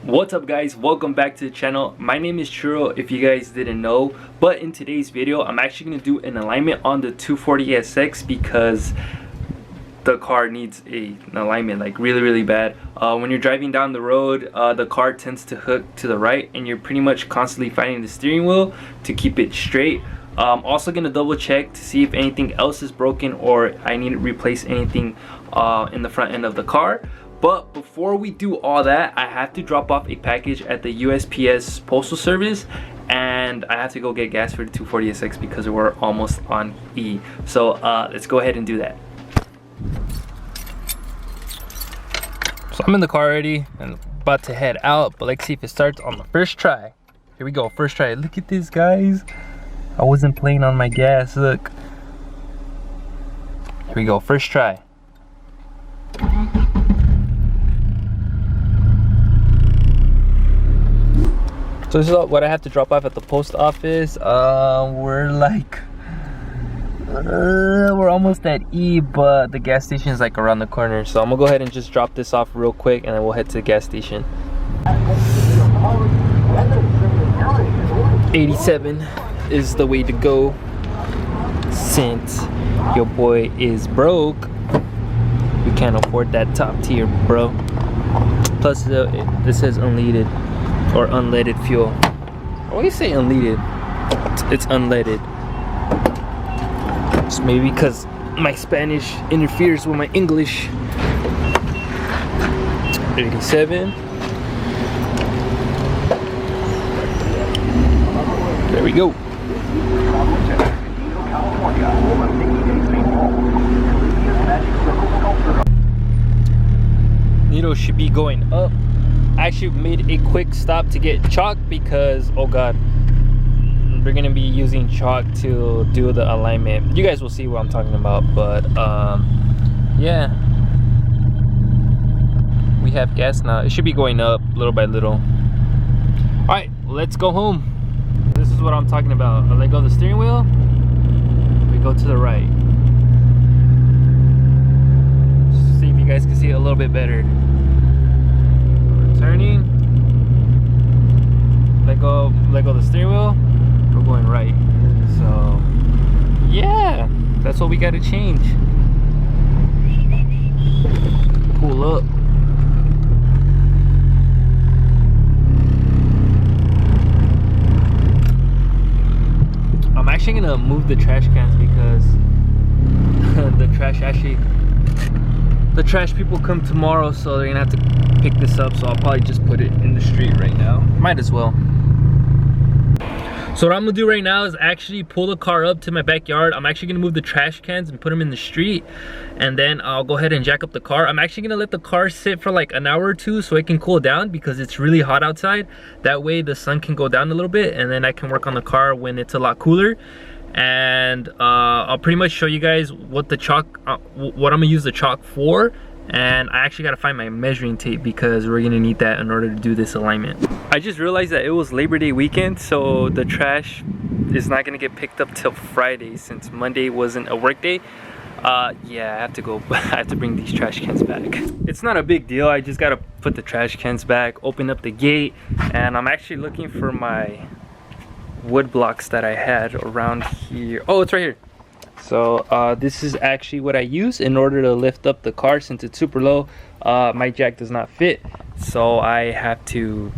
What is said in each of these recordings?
What's up guys, welcome back to the channel. My name is Churro if you guys didn't know, but in today's video I'm actually going to do an alignment on the 240SX because the car needs an alignment like really bad. When you're driving down the road, the car tends to hook to the right and you're pretty much constantly fighting the steering wheel to keep it straight. I'm also going to double check to see if anything else is broken or I need to replace anything in the front end of the car. But before we do all that, I have to drop off a package at the USPS Postal Service and I have to go get gas for the 240SX because we're almost on E. So let's go ahead and do that. So I'm in the car already and about to head out, but let's see if it starts on the first try. Here we go, first try. Look at this, guys. I wasn't playing on my gas, look. Here we go, first try. So this is what I have to drop off at the post office. We're almost at E, but the gas station is like around the corner. So I'm gonna go ahead and just drop this off real quick and then we'll head to the gas station. 87 is the way to go since your boy is broke. We can't afford that top tier, bro. Plus this says unleaded or unleaded fuel. I always say unleaded. It's unleaded. Just maybe because my Spanish interferes with my English. 87. There we go. Needle should be going up. I actually made a quick stop to get chalk because, oh god, we're gonna be using chalk to do the alignment. You guys will see what I'm talking about, but yeah, we have gas now. It should be going up little by little. All right, let's go home. This is what I'm talking about. I let go of the steering wheel, we go to the right. See if you guys can see it a little bit better. Turning, let go of the steering wheel, we're going right. So yeah, that's what we got to change. Pull up. I'm actually gonna move the trash cans because the trash people come tomorrow, so they're gonna have to pick this up, so I'll probably just put it in the street right now. Might as well. So what I'm gonna do right now is actually pull the car up to my backyard. I'm actually gonna move the trash cans and put them in the street, and then I'll go ahead and jack up the car. I'm actually gonna let the car sit for like an hour or two so it can cool down because it's really hot outside. That way the sun can go down a little bit and then I can work on the car when it's a lot cooler. And I'll pretty much show you guys what the chalk, what I'm gonna use the chalk for. And I actually gotta find my measuring tape because we're gonna need that in order to do this alignment. I just realized that it was Labor Day weekend, so the trash is not gonna get picked up till Friday since Monday wasn't a work day. Yeah, I have to go. I have to bring these trash cans back. It's not a big deal. I just gotta put the trash cans back, open up the gate, and I'm actually looking for my wood blocks that I had around here. Oh, it's right here. So this is actually what I use in order to lift up the car since it's super low. My jack does not fit, so I have to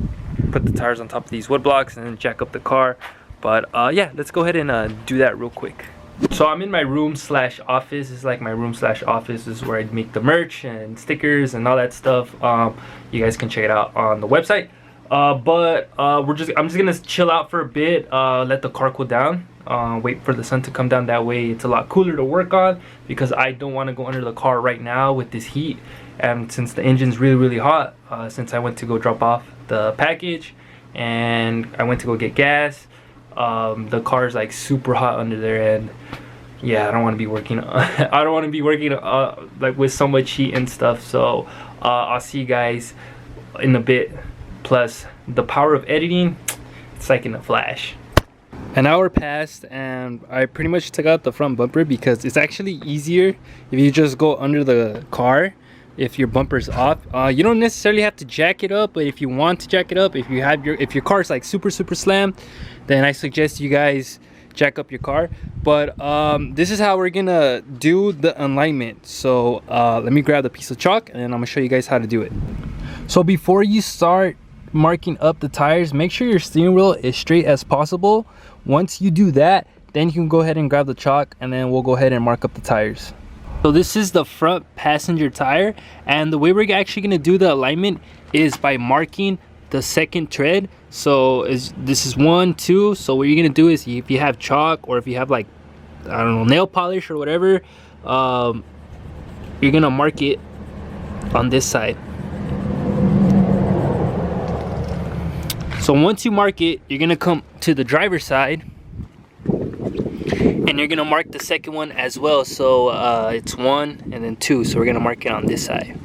put the tires on top of these wood blocks and then jack up the car. But yeah, let's go ahead and do that real quick. So I'm in my room slash office. This is like my room slash office. This is where I make the merch and stickers and all that stuff. You guys can check it out on the website. But I'm just gonna chill out for a bit, let the car cool down, wait for the sun to come down. That way it's a lot cooler to work on because I don't want to go under the car right now with this heat. And since the engine's really hot, since I went to go drop off the package and I went to go get gas, the car's like super hot under there, and yeah, I don't want to be working I don't want to be working like with so much heat and stuff. So I'll see you guys in a bit. Plus the power of editing, it's like in a flash. An hour passed and I pretty much took out the front bumper because it's actually easier if you just go under the car if your bumper's off. You don't necessarily have to jack it up, but if you want to jack it up, if your car's like super slammed, then I suggest you guys jack up your car. But this is how we're gonna do the alignment. So let me grab the piece of chalk and then I'm gonna show you guys how to do it. So before you start marking up the tires, make sure your steering wheel is straight as possible. Once you do that, then you can go ahead and grab the chalk and then we'll go ahead and mark up the tires. So this is the front passenger tire, and the way we're actually going to do the alignment is by marking the second tread. So this is 1, 2. So what you're going to do is, if you have chalk or if you have like, I don't know, nail polish or whatever, you're going to mark it on this side. So once you mark it, you're going to come to the driver's side and you're gonna mark the second one as well. So it's 1 and then 2, so we're gonna mark it on this side.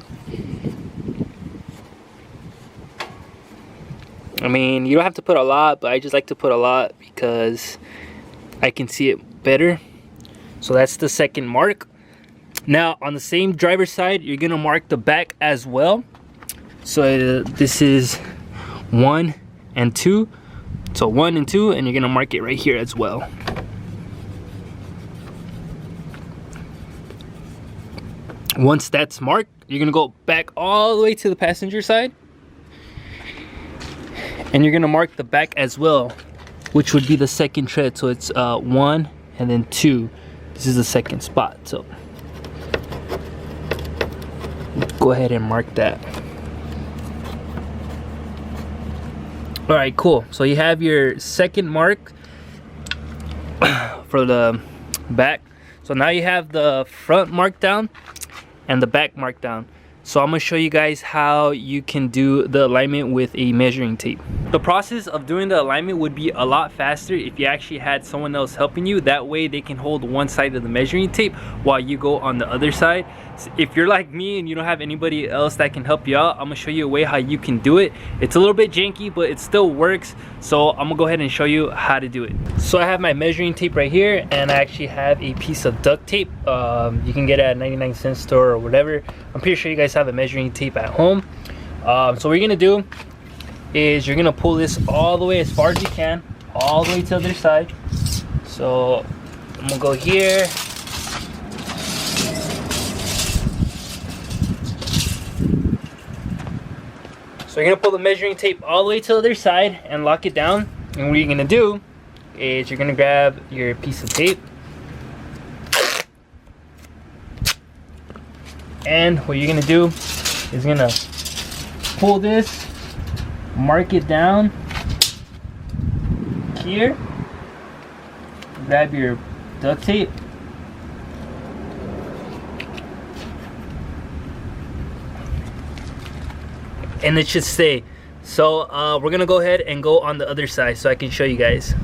I mean, you don't have to put a lot, but I just like to put a lot because I can see it better. So that's the second mark. Now on the same driver's side, you're gonna mark the back as well. So this is 1 and 2. So 1 and 2, and you're gonna mark it right here as well. Once that's marked, you're gonna go back all the way to the passenger side and you're gonna mark the back as well, which would be the second tread. So it's 1 and then 2. This is the second spot, so go ahead and mark that. All right, cool. So you have your second mark for the back. So now you have the front mark down and the back mark down. So I'm gonna show you guys how you can do the alignment with a measuring tape. The process of doing the alignment would be a lot faster if you actually had someone else helping you. That way they can hold one side of the measuring tape while you go on the other side. If you're like me and you don't have anybody else that can help you out, I'm gonna show you a way how you can do it. It's a little bit janky, but it still works. So I'm gonna go ahead and show you how to do it. So I have my measuring tape right here, and I actually have a piece of duct tape. You can get it at a 99-cent store or whatever. I'm pretty sure you guys have a measuring tape at home. So what you're gonna do is you're gonna pull this all the way as far as you can, all the way to the other side. So I'm gonna go here. So you're gonna pull the measuring tape all the way to the other side and lock it down. And what you're gonna do is you're gonna grab your piece of tape. And what you're gonna do is gonna pull this, mark it down here, grab your duct tape, and it should stay. So we're gonna go ahead and go on the other side so I can show you guys.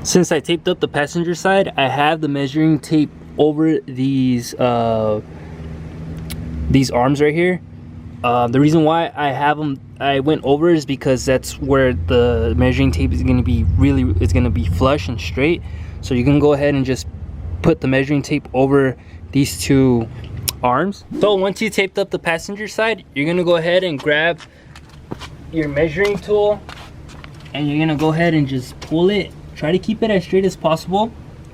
Since I taped up the passenger side, I have the measuring tape over these arms right here. The reason why I went over is because that's where the measuring tape is gonna be flush and straight. So you can go ahead and just put the measuring tape over these two arms. So once you taped up the passenger side, you're gonna go ahead and grab your measuring tool and you're gonna go ahead and just pull it. Try to keep it as straight as possible,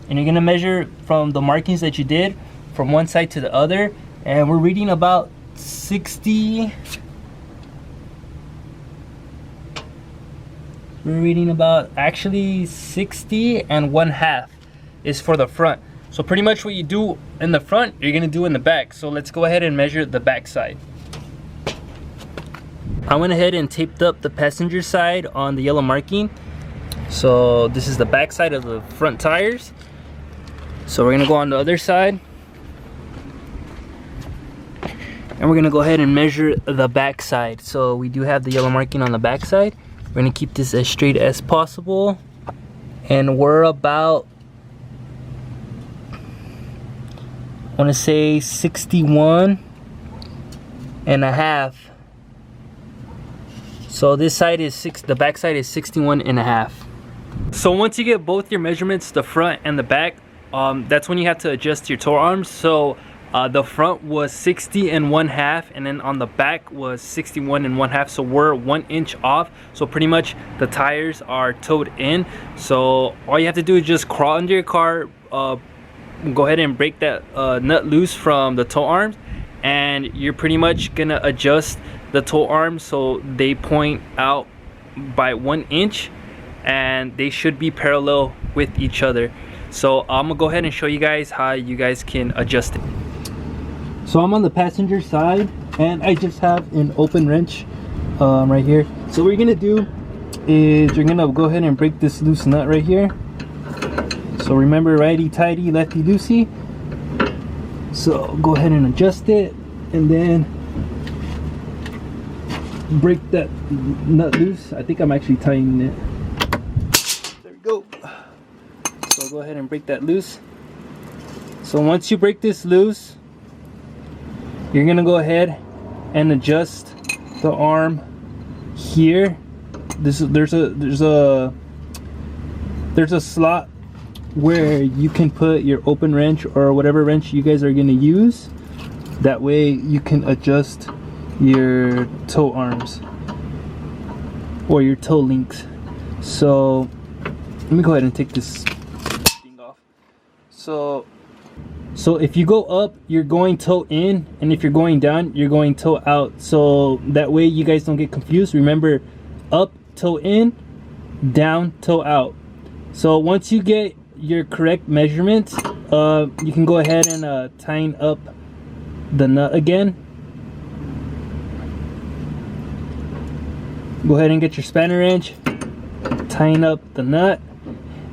and you're gonna measure from the markings that you did from one side to the other, and we're reading about 60. We're reading about actually 60 and 1/2 is for the front. So pretty much what you do in the front, you're gonna do in the back. So let's go ahead and measure the back side. I went ahead and taped up the passenger side on the yellow marking. So this is the back side of the front tires. So we're gonna go on the other side. And we're gonna go ahead and measure the back side. So we do have the yellow marking on the back side. We're gonna keep this as straight as possible. And we're about, I wanna say 61.5. So this side is the back side is 61.5. So once you get both your measurements, the front and the back, that's when you have to adjust your tow arms. So The front was 60 1/2, and then on the back was 61 1/2. So we're 1 inch off. So pretty much the tires are towed in. So all you have to do is just crawl under your car, go ahead and break that nut loose from the tow arms, and you're pretty much gonna adjust the tow arms so they point out by 1 inch, and they should be parallel with each other. So I'm gonna go ahead and show you guys how you guys can adjust it. So I'm on the passenger side, and I just have an open wrench right here. So what you're gonna do is you're gonna go ahead and break this loose nut right here. So remember, righty tighty, lefty loosey. So go ahead and adjust it, and then break that nut loose. I think I'm actually tightening it. There we go. So go ahead and break that loose. So once you break this loose, you're gonna go ahead and adjust the arm here. There's a slot where you can put your open wrench or whatever wrench you guys are gonna use. That way you can adjust your toe arms or your toe links. So let me go ahead and take this thing off. So if you go up, you're going toe in, and if you're going down, you're going toe out. So that way you guys don't get confused. Remember, up, toe in, down, toe out. So once you get your correct measurements, you can go ahead and tighten up the nut again. Go ahead and get your spanner wrench, tighten up the nut,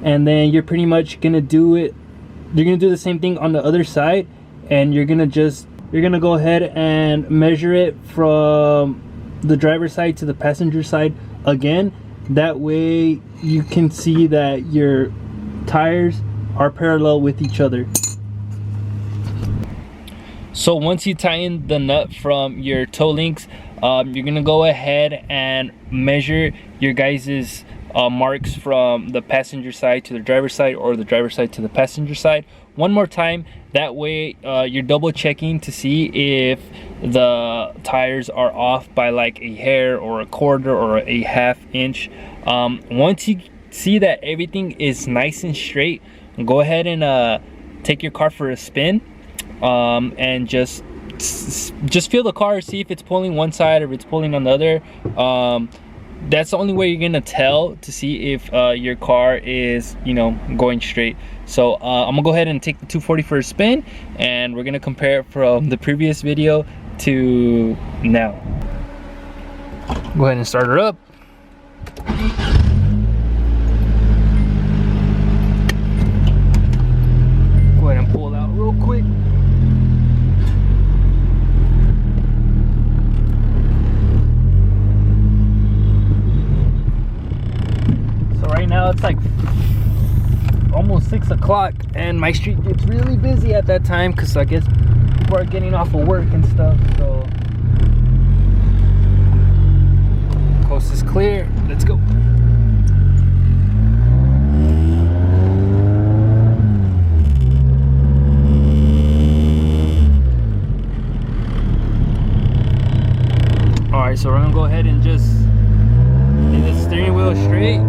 and then you're pretty much gonna do it. You're gonna do the same thing on the other side, and you're gonna go ahead and measure it from the driver's side to the passenger side again. That way you can see that your tires are parallel with each other. So once you tighten the nut from your toe links, you're gonna go ahead and measure your guys's marks from the passenger side to the driver's side, or the driver's side to the passenger side one more time. That way you're double checking to see if the tires are off by like a hair or a quarter or a half inch. Once you see that everything is nice and straight, go ahead and take your car for a spin, and just feel the car, see if it's pulling one side or if it's pulling on the other. That's the only way you're gonna tell to see if your car is, you know, going straight. So I'm gonna go ahead and take the 240 for a spin, and we're gonna compare it from the previous video to now. Go ahead and start her up. Go ahead and pull it out real quick. Right now it's like almost 6 o'clock, and my street gets really busy at that time because I guess people are getting off of work and stuff. So coast is clear, let's go. All right, so we're gonna go ahead and just get the steering wheel straight.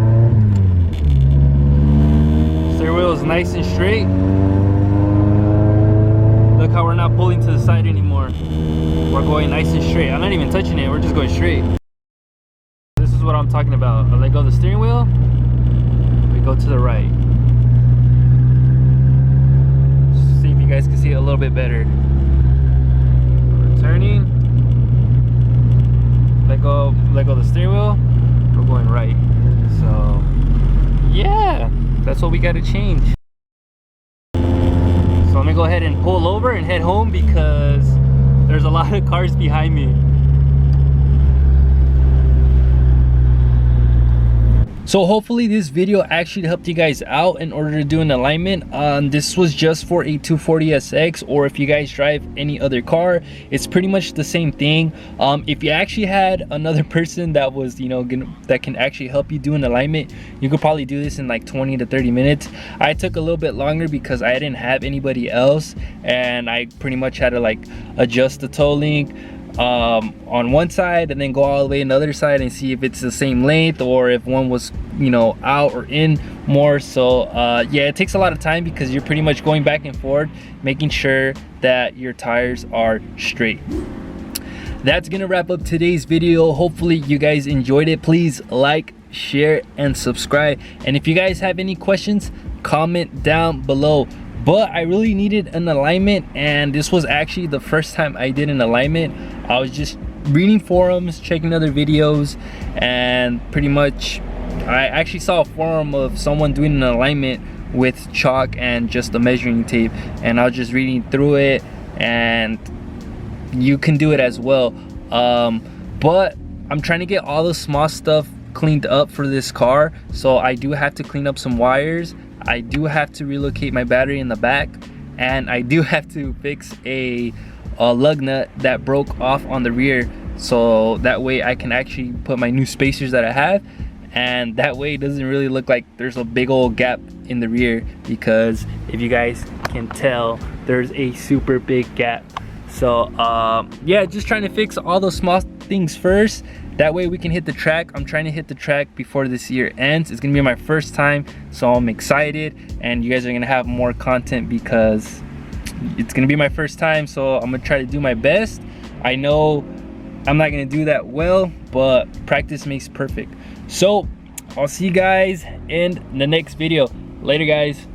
Steering wheel is nice and straight. Look how we're not pulling to the side anymore. We're going nice and straight. I'm not even touching it, we're just going straight. This is what I'm talking about. I let go of the steering wheel, we go to the right. See if you guys can see it a little bit better. We're turning. Let go of the steering wheel, we're going right. So yeah, that's what we got to change. So I'm gonna go ahead and pull over and head home because there's a lot of cars behind me. So hopefully this video actually helped you guys out in order to do an alignment. This was just for a 240SX, or if you guys drive any other car, it's pretty much the same thing. If you actually had another person that was, you know, that can actually help you do an alignment, you could probably do this in like 20 to 30 minutes. I took a little bit longer because I didn't have anybody else, and I pretty much had to like adjust the toe link on one side and then go all the way on the other side and see if it's the same length or if one was, you know, out or in more. So yeah, it takes a lot of time because you're pretty much going back and forth making sure that your tires are straight. That's gonna wrap up today's video. Hopefully you guys enjoyed it. Please like, share, and subscribe. And if you guys have any questions, comment down below. But I really needed an alignment, and this was actually the first time I did an alignment. I was just reading forums, checking other videos, and pretty much I actually saw a forum of someone doing an alignment with chalk and just a measuring tape, and I was just reading through it, and you can do it as well. But I'm trying to get all the small stuff cleaned up for this car, so I do have to clean up some wires. I do have to relocate my battery in the back, and I do have to fix a lug nut that broke off on the rear, so that way I can actually put my new spacers that I have, and that way it doesn't really look like there's a big old gap in the rear, because if you guys can tell, there's a super big gap. So yeah, just trying to fix all those small things first, that way we can hit the track. I'm trying to hit the track before this year ends. It's gonna be my first time, so I'm excited, and you guys are gonna have more content because it's gonna be my first time. So I'm gonna try to do my best. I know I'm not gonna do that well, but practice makes perfect. So I'll see you guys in the next video. Later, guys.